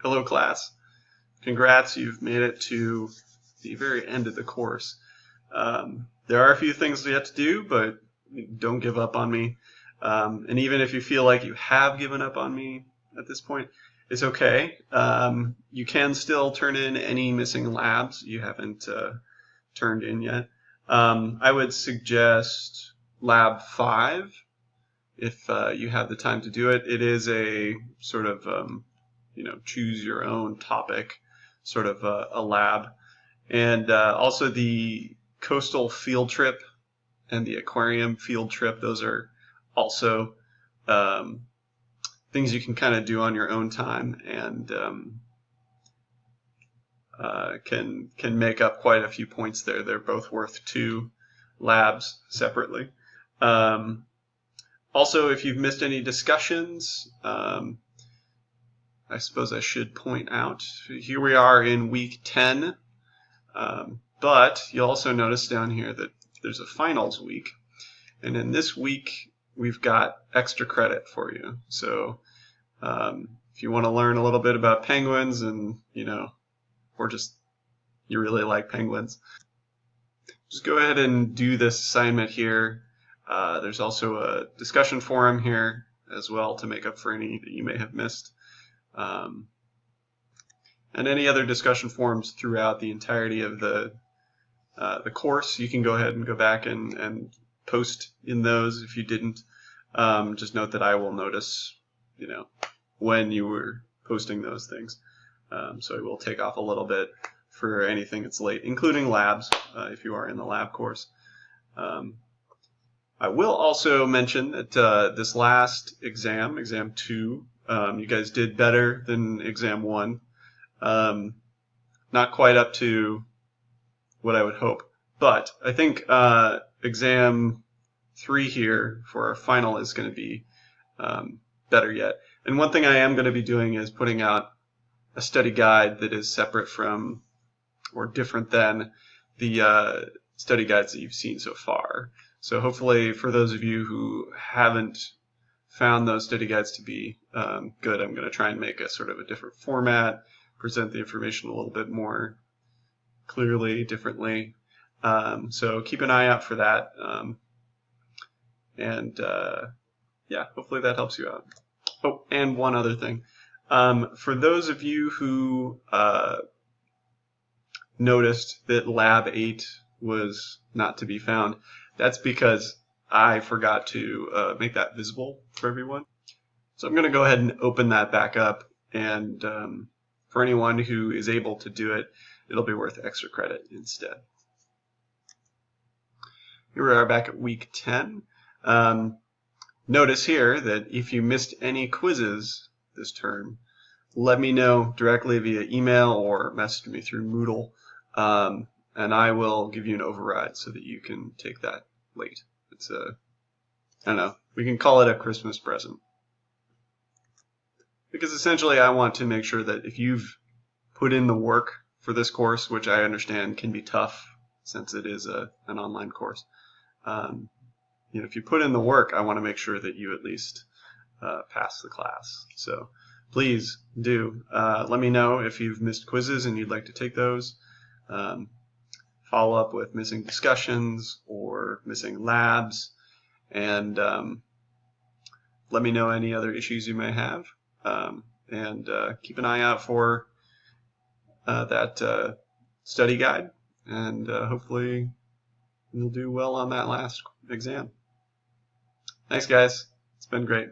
Hello class. Congrats, you've made it to the very end of the course. There are a few things yet to do, but don't give up on me. And even if you feel like you have given up on me at this point, it's okay. You can still turn in any missing labs you haven't turned in yet. I would suggest lab 5 if you have the time to do it. It is a sort of choose your own topic sort of a lab. And also the coastal field trip and the aquarium field trip, those are also things you can kind of do on your own time and can make up quite a few points there. They're both worth 2 labs separately. Also, if you've missed any discussions, I suppose I should point out, here we are in week 10, but you'll also notice down here that there's a finals week, and in this week we've got extra credit for you. So if you want to learn a little bit about penguins and, or just you really like penguins, just go ahead and do this assignment here. There's also a discussion forum here as well to make up for any that you may have missed. And any other discussion forums throughout the entirety of the course, you can go ahead and go back and post in those if you didn't. Just note that I will notice, when you were posting those things. So I will take off a little bit for anything that's late, including labs, if you are in the lab course. I will also mention that this last exam, exam 2, you guys did better than exam 1. Not quite up to what I would hope, but I think exam 3 here for our final is going to be better yet. And one thing I am going to be doing is putting out a study guide that is separate from or different than the study guides that you've seen so far. So hopefully for those of you who haven't found those study guides to be good, I'm going to try and make a sort of a different format, present the information a little bit more clearly, differently. So keep an eye out for that. Yeah, hopefully that helps you out. Oh, and one other thing. For those of you who noticed that Lab 8 was not to be found, that's because I forgot to make that visible for everyone. So I'm going to go ahead and open that back up, and for anyone who is able to do it, it'll be worth extra credit instead. Here we are back at week 10. Notice here that if you missed any quizzes this term, let me know directly via email or message me through Moodle, and I will give you an override so that you can take that late. It's I don't know, we can call it a Christmas present. Because essentially I want to make sure that if you've put in the work for this course, which I understand can be tough since it is an online course, if you put in the work, I want to make sure that you at least pass the class. So please do let me know if you've missed quizzes and you'd like to take those. Follow up with missing discussions or missing labs, and let me know any other issues you may have. And keep an eye out for that study guide, and hopefully you'll do well on that last exam. Thanks, guys. It's been great.